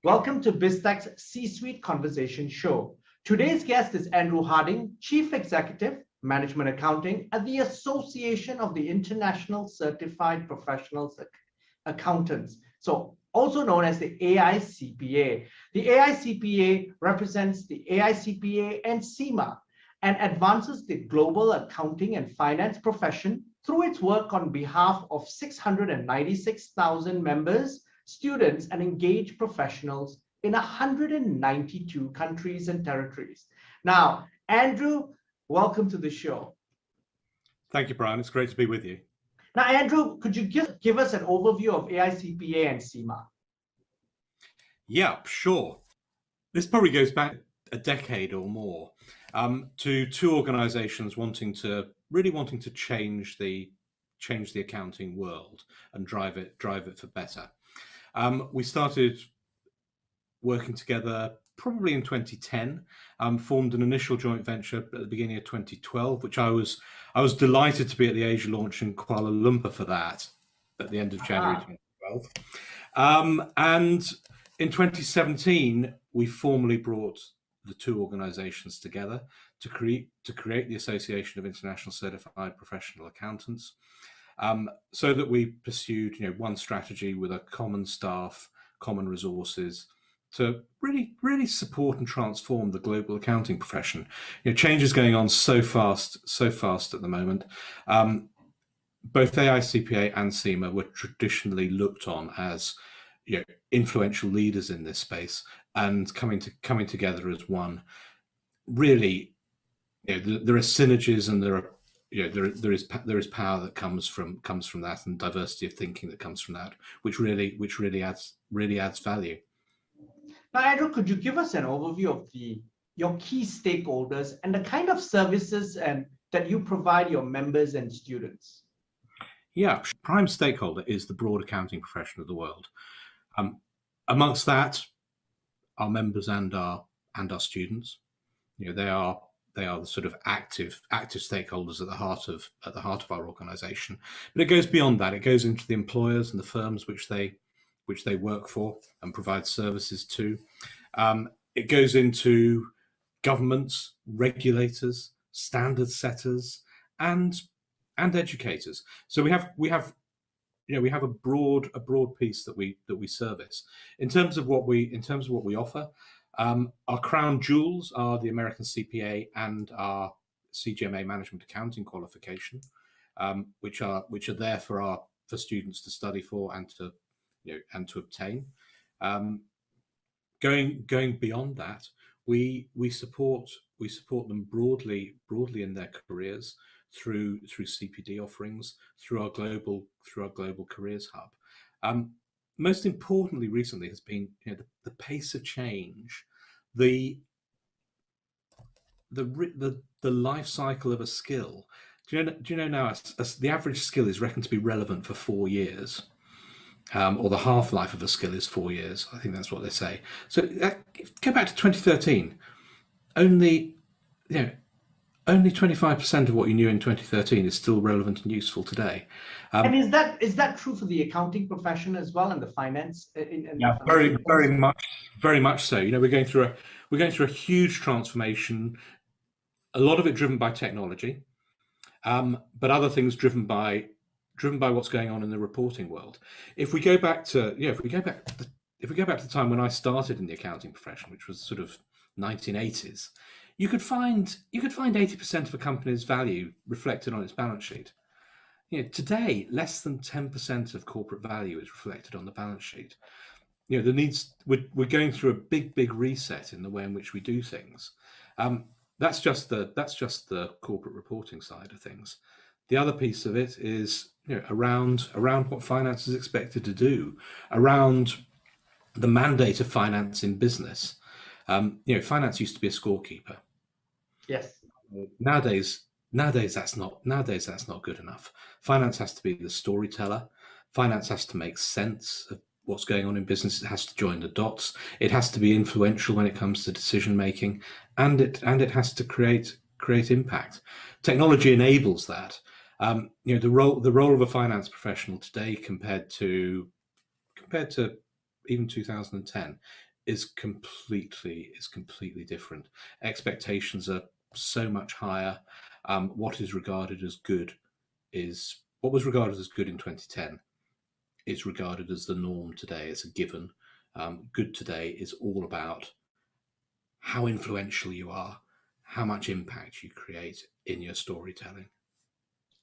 Welcome to Biztech's C-Suite Conversation Show. Today's guest is Andrew Harding, Chief Executive, Management Accounting at the Association of the International Certified Professional Accountants, so also known as the AICPA. The AICPA represents the AICPA and CIMA and advances the global accounting and finance profession through its work on behalf of 696,000 members, students, and engaged professionals in 192 countries and territories. Now, Andrew, welcome to the show. Thank you, Brian. It's great to be with you. Now, Andrew, could you give us an overview of AICPA and CIMA? Yeah, sure. This probably goes back a decade or more to two organizations wanting to change the accounting world and drive it for better. We started working together probably in 2010, formed an initial joint venture at the beginning of 2012, which I was delighted to be at the Asia launch in Kuala Lumpur for that at the end of January 2012. And in 2017, we formally brought the two organizations together to create the Association of International Certified Professional Accountants, so that we pursued one strategy with a common staff, common resources to really support and transform the global accounting profession. Change is going on so fast at the moment. Both AICPA and CIMA were traditionally looked on as influential leaders in this space, and coming together as one. Really, there are synergies, and there is power that comes from that, and diversity of thinking that comes from that, which really adds value. Now, Andrew, could you give us an overview of your key stakeholders and the kind of services that you provide your members and students? Yeah, prime stakeholder is the broad accounting profession of the world. Amongst that, our members and our students. They are the sort of active stakeholders at the heart of our organization. But it goes beyond that. It goes into the employers and the firms which they work for and provide services to. It goes into governments, regulators, standard setters, and educators. So we have a broad piece that we service. In terms of what we offer, our crown jewels are the American CPA and our CGMA management accounting qualification, which are there for students to study for and to obtain. Going beyond that, we support them broadly in their careers through CPD offerings, through our global careers hub. Most importantly, recently has been the pace of change, the life cycle of a skill. Do you know now the average skill is reckoned to be relevant for 4 years, or the half-life of a skill is 4 years. I think that's what they say. So go back to 2013, only 25% of what you knew in 2013 is still relevant and useful today. And is that true for the accounting profession as well, and the finance? Yeah, very much so. We're going through a huge transformation. A lot of it driven by technology, but other things driven by what's going on in the reporting world. If we go back to the time when I started in the accounting profession, which was sort of 1980s. You could find 80% of a company's value reflected on its balance sheet. Today, less than 10% of corporate value is reflected on the balance sheet. We're going through a big reset in the way in which we do things. That's just the corporate reporting side of things. The other piece of it is around what finance is expected to do, around the mandate of finance in business. Finance used to be a scorekeeper. Yes. Nowadays that's not good enough. Finance has to be the storyteller. Finance has to make sense of what's going on in business. It has to join the dots. It has to be influential when it comes to decision making, and it has to create impact. Technology enables that. The role of a finance professional today compared to even 2010 is completely different. Expectations are so much higher. What was regarded as good in 2010 is regarded as the norm today. It's a given. Good today is all about how influential you are, how much impact you create in your storytelling.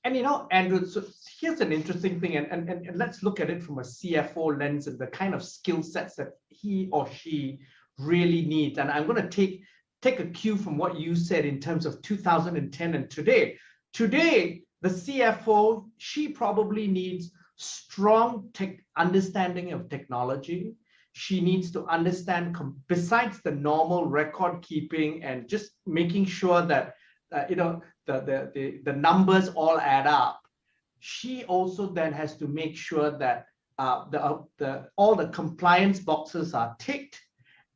And Andrew, so here's an interesting thing, and let's look at it from a CFO lens and the kind of skill sets that he or she really needs. And I'm going to take a cue from what you said in terms of 2010 and today. Today, the CFO, she probably needs strong understanding of technology. She needs to understand, besides the normal record keeping and just making sure that the numbers all add up. She also then has to make sure that all the compliance boxes are ticked,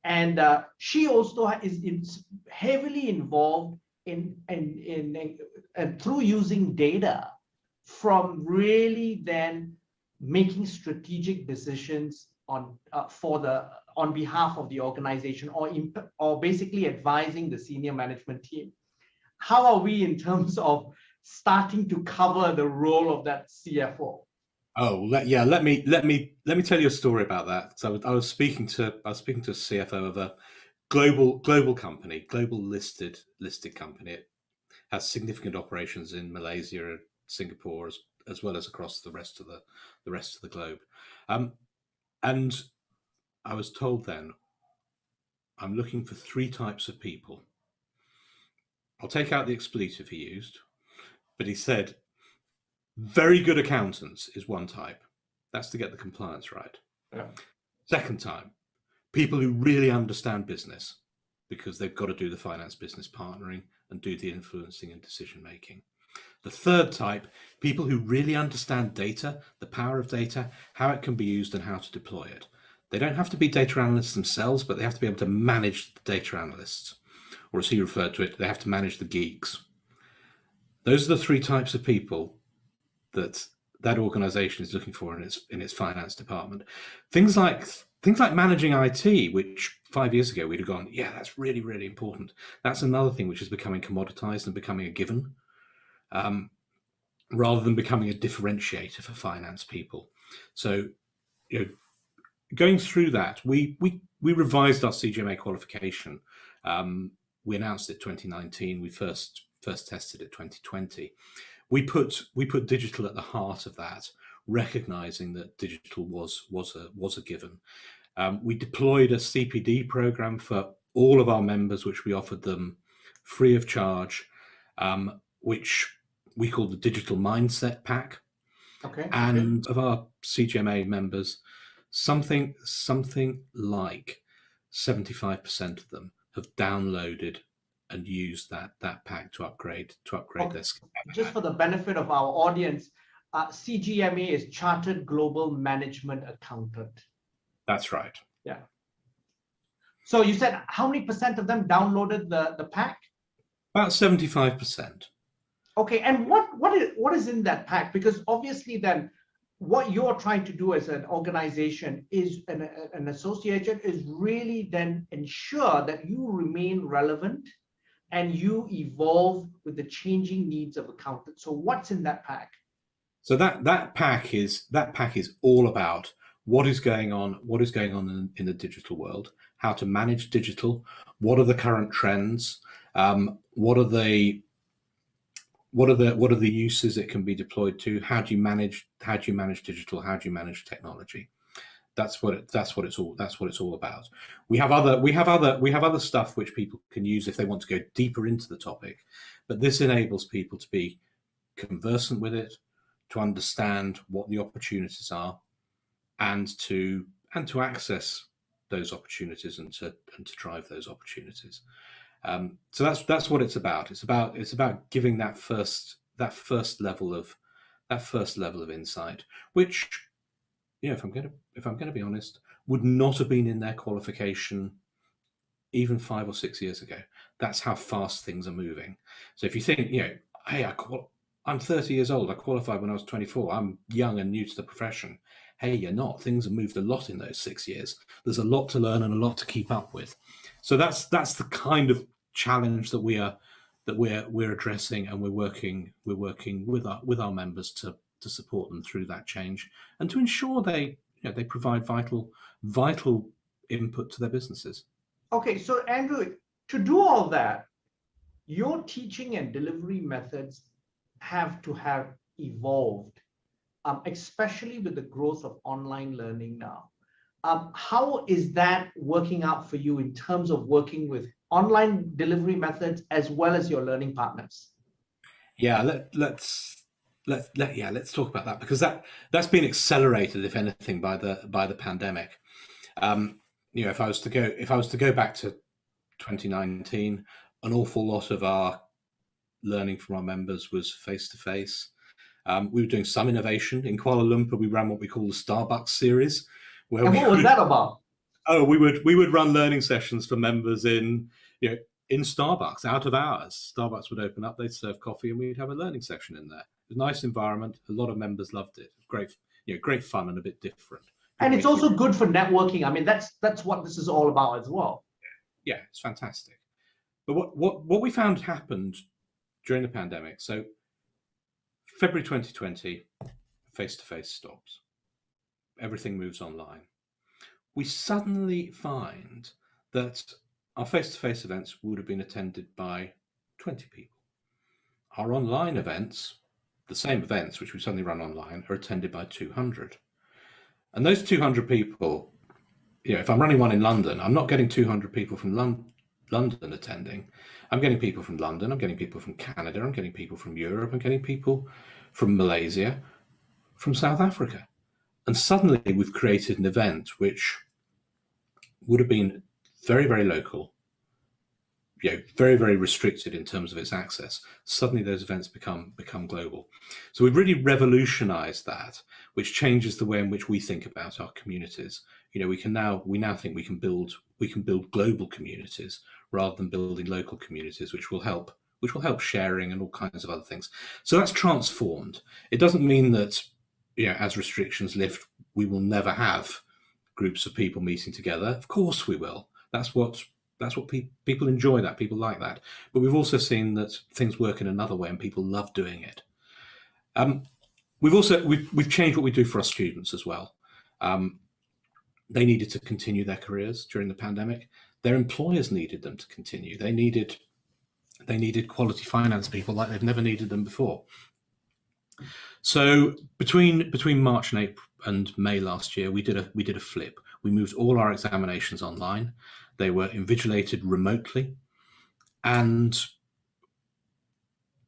and she also is heavily involved in through using data from really then making strategic decisions on behalf of the organization, or basically advising the senior management team. How are we in terms of starting to cover the role of that CFO? Oh, let me tell you a story about that. So I was speaking to a CFO of a global company, global listed company. It has significant operations in Malaysia and Singapore, as well as across the rest of the globe. And I was told then, I'm looking for 3 types of people. I'll take out the expletive he used, but he said, very good accountants is one type. That's to get the compliance right. Yeah. Second time, people who really understand business, because they've got to do the finance business partnering and do the influencing and decision making. The third type, people who really understand data, the power of data, how it can be used and how to deploy it. They don't have to be data analysts themselves, but they have to be able to manage the data analysts, or as he referred to it, they have to manage the geeks. Those are the 3 types of people that organization is looking for in its finance department. Things like managing IT, which 5 years ago we'd have gone, yeah, that's really, really important. That's another thing which is becoming commoditized and becoming a given, rather than becoming a differentiator for finance people. So, going through that, we revised our CGMA qualification. We announced it 2019. We first tested it 2020. We put digital at the heart of that, recognizing that digital was a given. We deployed a CPD program for all of our members, which we offered them free of charge, which we call the Digital Mindset Pack. Okay. And of our CGMA members, something like 75% of them have downloaded and use that pack to upgrade their skill. Just for the benefit of our audience, CGMA is Chartered Global Management Accountant. That's right. Yeah. So you said how many percent of them downloaded the pack? About 75%. Okay, and what is in that pack? Because obviously then what you're trying to do as an organization is an association is really then ensure that you remain relevant and you evolve with the changing needs of accountants. So what's in that pack? So that pack is all about what is going on in the digital world, how to manage digital, what are the current trends, what are the uses it can be deployed to, how do you manage digital, how do you manage technology. That's what it's all about. We have other stuff which people can use if they want to go deeper into the topic, but this enables people to be conversant with it, to understand what the opportunities are, and to access those opportunities and to drive those opportunities. So that's what it's about. It's about giving that first level of insight, which, if I'm going to be honest, would not have been in their qualification even 5 or 6 years ago. That's how fast things are moving. So if you think, hey, I'm 30 years old. I qualified when I was 24. I'm young and new to the profession. Hey, you're not. Things have moved a lot in those 6 years. There's a lot to learn and a lot to keep up with. So that's the kind of challenge that we're addressing, and we're working with our members to support them through that change and to ensure they provide vital input to their businesses. Okay, so Andrew, to do all that, your teaching and delivery methods have to have evolved, especially with the growth of online learning now. How is that working out for you in terms of working with online delivery methods as well as your learning partners? Yeah, let's talk about that, because that's been accelerated, if anything, by the pandemic. If I was to go back to 2019, an awful lot of our learning from our members was face to face. We were doing some innovation in Kuala Lumpur. We ran what we call the Starbucks series. And what was that about? Oh, we would run learning sessions for members in Starbucks out of hours. Starbucks would open up, they'd serve coffee, and we'd have a learning session in there. It was a nice environment. A lot of members loved it. Great fun and a bit different. And it's also good for networking. I mean, that's what this is all about as well. Yeah, it's fantastic. But what we found happened during the pandemic, so February 2020, face-to-face stops. Everything moves online. We suddenly find that our face-to-face events would have been attended by 20 people. Our online events, the same events which we suddenly run online, are attended by 200. And those 200 people, if I'm running one in London, I'm not getting 200 people from London attending. I'm getting people from London, I'm getting people from Canada, I'm getting people from Europe, I'm getting people from Malaysia, from South Africa. And suddenly we've created an event which would have been very, very local, very, very restricted in terms of its access. Suddenly those events become global. So we've really revolutionized that, which changes the way in which we think about our communities. We now think we can build global communities rather than building local communities, which will help sharing and all kinds of other things. So that's transformed. It doesn't mean that as restrictions lift, we will never have groups of people meeting together. Of course we will. That's what people enjoy, that people like that. But we've also seen that things work in another way and people love doing it. We've changed what we do for our students as well. They needed to continue their careers during the pandemic. Their employers needed them to continue. They needed quality finance people like they've never needed them before. So between March and April and May last year, we did a flip. We moved all our examinations online. They were invigilated remotely, and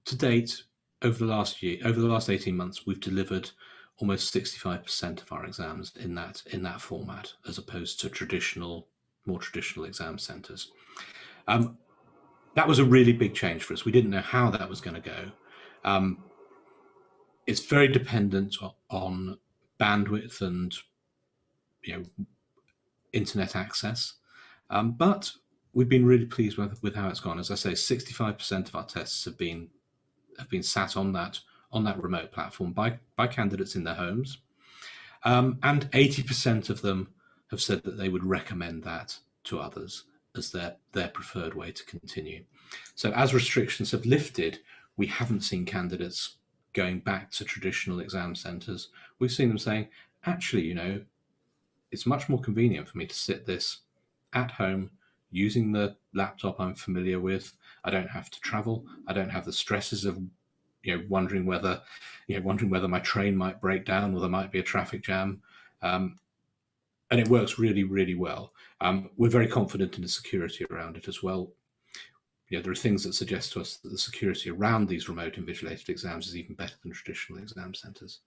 to date, over the last 18 months, we've delivered almost 65% of our exams in that format, as opposed to more traditional exam centres. That was a really big change for us. We didn't know how that was going to go. It's very dependent on bandwidth and internet access, but we've been really pleased with how it's gone. As I say, 65% of our tests have been sat on that remote platform by candidates in their homes, and 80% of them have said that they would recommend that to others as their preferred way to continue. So as restrictions have lifted, we haven't seen candidates going back to traditional exam centres. We've seen them saying, actually, it's much more convenient for me to sit this at home using the laptop I'm familiar with. I don't have to travel. I don't have the stresses of wondering whether my train might break down or there might be a traffic jam. And it works really, really well. We're very confident in the security around it as well. There are things that suggest to us that the security around these remote invigilated exams is even better than traditional exam centres.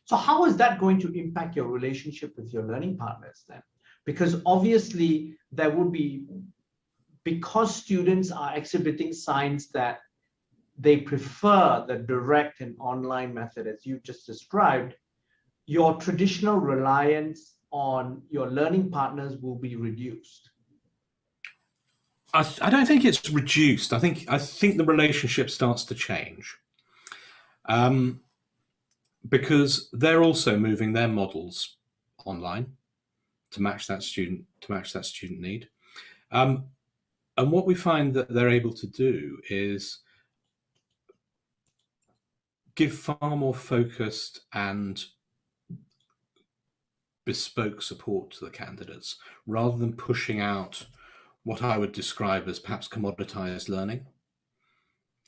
So how is that going to impact your relationship with your learning partners then? Because obviously there would be, because students are exhibiting signs that they prefer the direct and online method, as you just described, your traditional reliance on your learning partners will be reduced. I don't think it's reduced. I think the relationship starts to change. because they're also moving their models online to match that student need. And what we find that they're able to do is give far more focused and bespoke support to the candidates, rather than pushing out what I would describe as perhaps commoditized learning.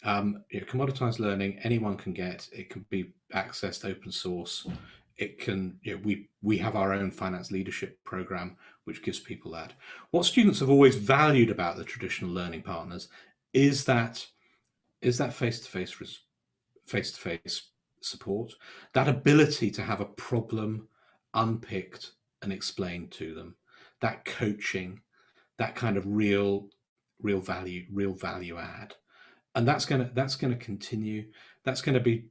Commoditized learning, anyone can get. It can be accessed open source. It can, we have our own finance leadership program, which gives people that. What students have always valued about the traditional learning partners is that face-to-face support, that ability to have a problem unpicked and explained to them, that coaching, that kind of real value add. And that's going to continue. That's going to be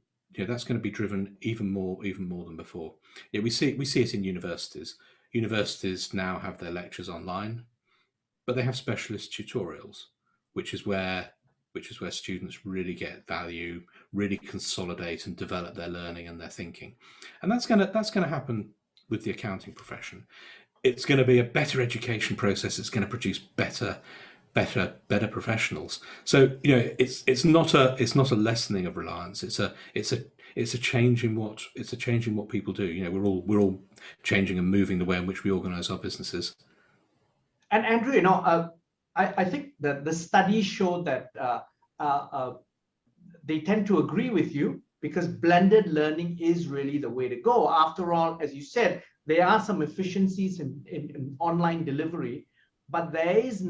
driven even more than before. Yeah, we see it in universities. Universities now have their lectures online, but they have specialist tutorials, which is where students really get value, really consolidate and develop their learning and their thinking. And that's going to happen with the accounting profession. It's going to be a better education process. It's going to produce better professionals. So it's not a lessening of reliance. It's a change in what people do. We're all changing and moving the way in which we organize our businesses. And Andrew, I think that the studies show that they tend to agree with you, because blended learning is really the way to go. After all, as you said, there are some efficiencies in online delivery, but there is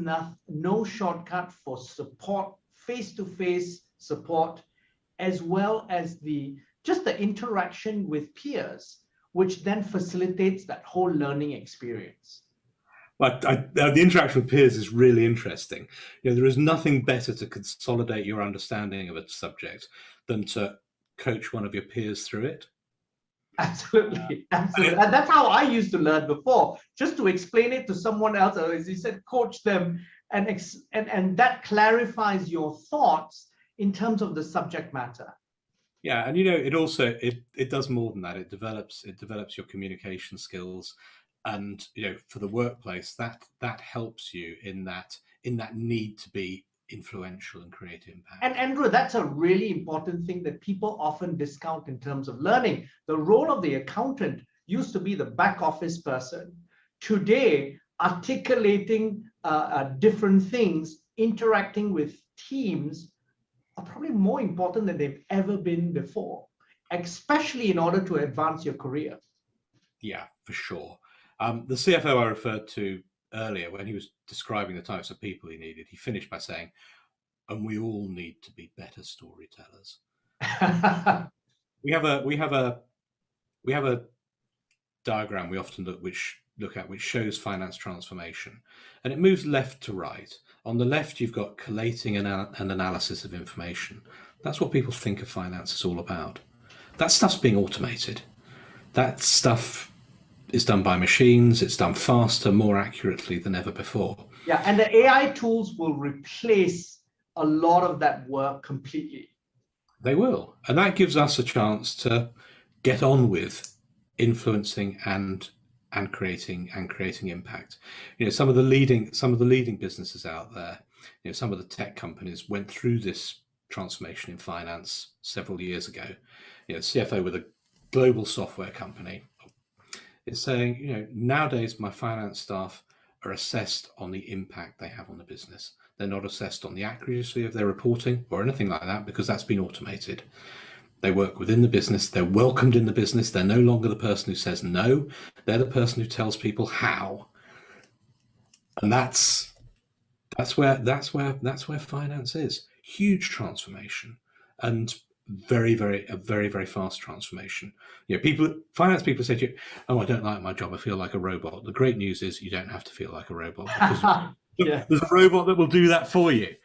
no shortcut for support, face-to-face support, as well as just the interaction with peers, which then facilitates that whole learning experience. But the interaction with peers is really interesting. There is nothing better to consolidate your understanding of a subject than to coach one of your peers through it. Absolutely. And that's how I used to learn before, just to explain it to someone else, or as you said, coach them, and that clarifies your thoughts in terms of the subject matter. Yeah, and it also it does more than that. It develops your communication skills, and for the workplace, that helps you in that need to be influential and create impact. And Andrew, that's a really important thing that people often discount in terms of learning. The role of the accountant used to be the back office person. Today, articulating different things, interacting with teams are probably more important than they've ever been before, especially in order to advance your career. Yeah, for sure. The CFO I referred to earlier, when he was describing the types of people he needed, he finished by saying, "And we all need to be better storytellers." we have a diagram we often look at which shows finance transformation, and it moves left to right. On the left, you've got collating and analysis of information. That's what people think of finance is all about. That stuff's being automated. That stuff is done by machines. It's done faster, more accurately than ever before. Yeah, and the AI tools will replace a lot of that work completely. They will, and that gives us a chance to get on with influencing and creating impact. Some of the leading businesses out there, some of the tech companies went through this transformation in finance several years ago. CFO with a global software company is saying, nowadays my finance staff are assessed on the impact they have on the business. They're not assessed on the accuracy of their reporting or anything like that, because that's been automated. They work within the business. They're welcomed in the business. They're no longer the person who says no. They're the person who tells people how. And that's where finance is. Huge transformation, and very, very fast transformation. Finance people say to you, "Oh, I don't like my job. I feel like a robot." The great news is you don't have to feel like a robot, because there's a robot that will do that for you.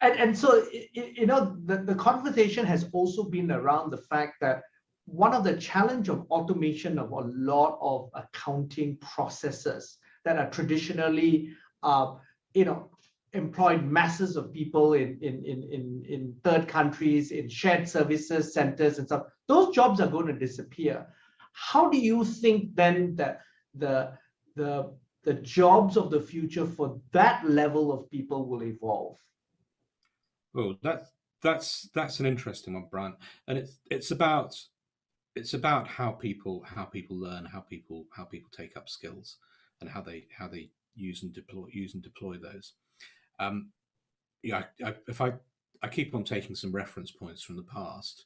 And so, the conversation has also been around the fact that one of the challenge of automation of a lot of accounting processes that are traditionally, employed masses of people in third countries, in shared services centers and stuff. Those jobs are going to disappear. How do you think then that the jobs of the future for that level of people will evolve? Well, that's an interesting one, Brian, and it's about how people learn, how people take up skills, and how they use and deploy those. Yeah, I keep on taking some reference points from the past.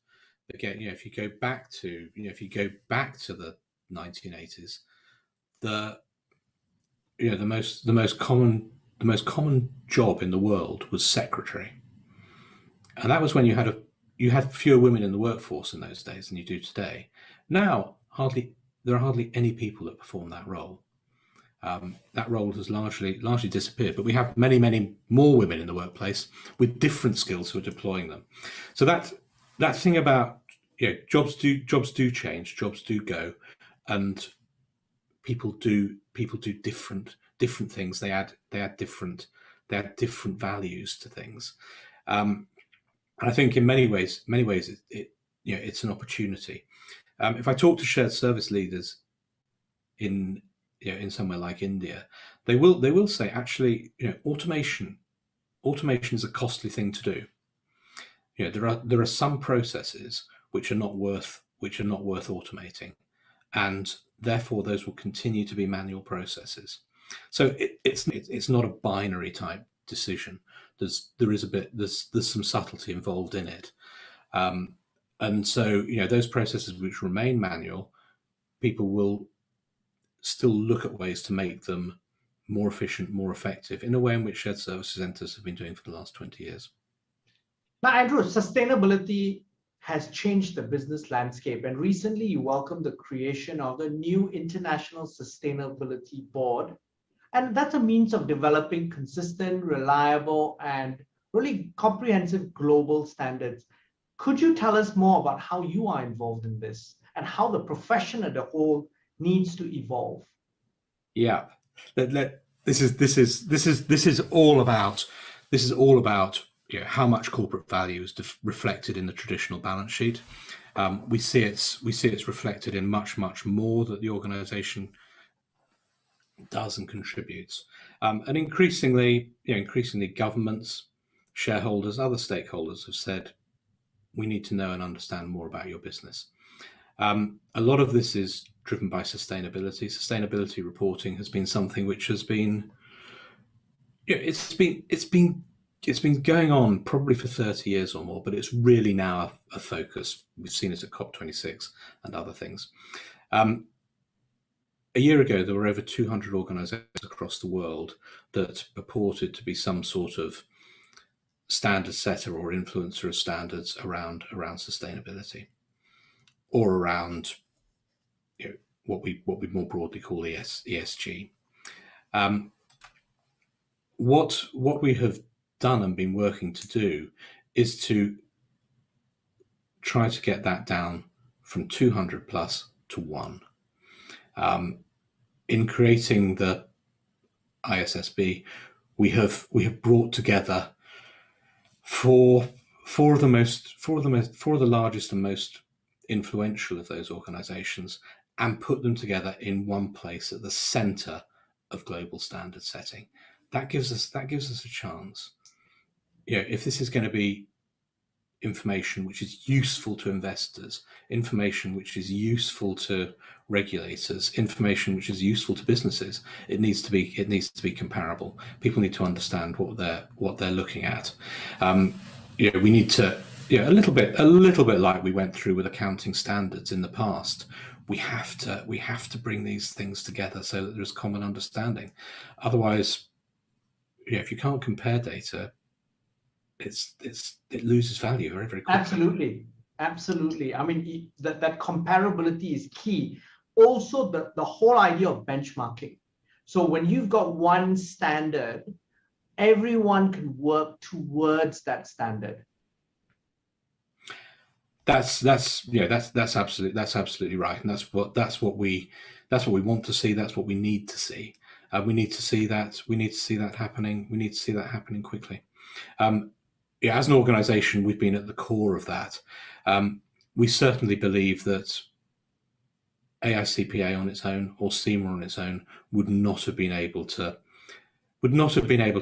Again, if you go back to the 1980s, the most common job in the world was secretary, and that was when you had fewer women in the workforce in those days than you do today. Now, there are hardly any people that perform that role. That role has largely disappeared, but we have many more women in the workplace with different skills who are deploying them. So that thing about jobs do change, jobs do go, and people do different things. They add different values to things. I think in many ways it's an opportunity. If I talk to shared service leaders in somewhere like India, they will say, actually, automation is a costly thing to do. There are some processes which are not worth automating, and therefore those will continue to be manual processes. So it's not a binary type decision. There's some subtlety involved in it, and so those processes which remain manual, people will still look at ways to make them more efficient, more effective, in a way in which shared services centers have been doing for the last 20 years. Now, Andrew, sustainability has changed the business landscape, and recently you welcomed the creation of the new International Sustainability Board, and that's a means of developing consistent, reliable, and really comprehensive global standards. Could you tell us more about how you are involved in this and how the profession as a whole needs to evolve? Yeah, this is all about how much corporate value is reflected in the traditional balance sheet. We see it's reflected in much more that the organisation does and contributes, and increasingly governments, shareholders, other stakeholders have said, we need to know and understand more about your business. A lot of this is driven by sustainability. Sustainability reporting has been something which has been, it's been going on probably for 30 years or more, but it's really now a focus. We've seen it at COP26 and other things. A year ago, there were over 200 organisations across the world that purported to be some sort of standard setter or influencer of standards around sustainability, or around what we more broadly call ESG. What we have done and been working to do is to try to get that down from 200 plus to 1. In creating the ISSB, we have brought together four of the largest and most influential of those organizations, and put them together in one place at the center of global standard setting. That gives us a chance. If this is going to be information which is useful to investors, information which is useful to regulators, information which is useful to businesses, it needs to be comparable. People need to understand what they're looking at. We need to, a little bit like we went through with accounting standards in the past. We have to bring these things together so that there's common understanding. Otherwise, if you can't compare data, it loses value very, very quickly. Absolutely. I mean, that comparability is key. Also, the whole idea of benchmarking. So when you've got one standard, everyone can work towards that standard. That's absolutely right, and that's what we want to see. That's what we need to see. We need to see that. We need to see that happening. We need to see that happening quickly. As an organisation, we've been at the core of that. We certainly believe that AICPA on its own or CIMA on its own would not have been able to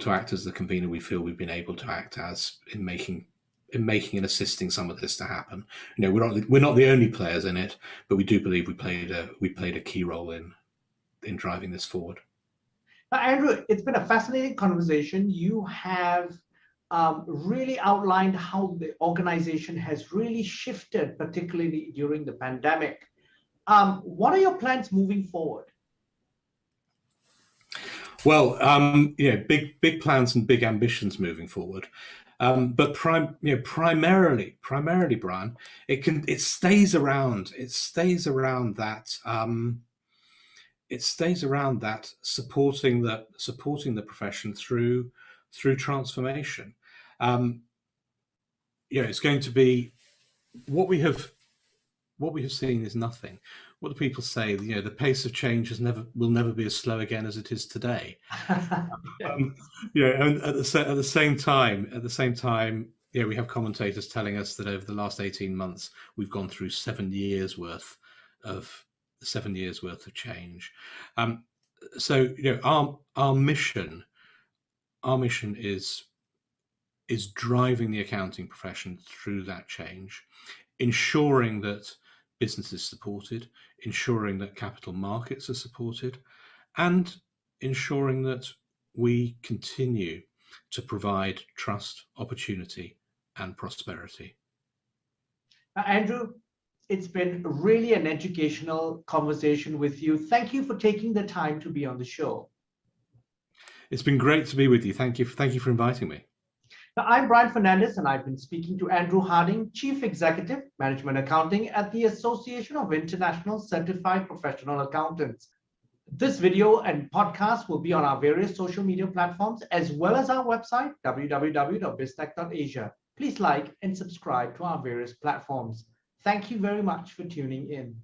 act as the convener we feel we've been able to act as in making and assisting some of this to happen. We're not the only players in it, but we do believe we played a key role in driving this forward. Now, Andrew, it's been a fascinating conversation. You have really outlined how the organization has really shifted, particularly during the pandemic. What are your plans moving forward? Well, big plans and big ambitions moving forward. But primarily, Brian, it stays around that supporting the profession through transformation. It's going to be what we have seen is nothing. What do people say? The pace of change will never be as slow again as it is today. And at the same time, we have commentators telling us that over the last 18 months we've gone through 7 years worth of change. So our mission is driving the accounting profession through that change, ensuring that business is supported, ensuring that capital markets are supported, and ensuring that we continue to provide trust, opportunity, and prosperity. Andrew, it's been really an educational conversation with you. Thank you for taking the time to be on the show. It's been great to be with you. Thank you for inviting me. Now, I'm Brian Fernandez, and I've been speaking to Andrew Harding, Chief Executive, Management Accounting at the Association of International Certified Professional Accountants. This video and podcast will be on our various social media platforms, as well as our website, www.biztech.asia. Please like and subscribe to our various platforms. Thank you very much for tuning in.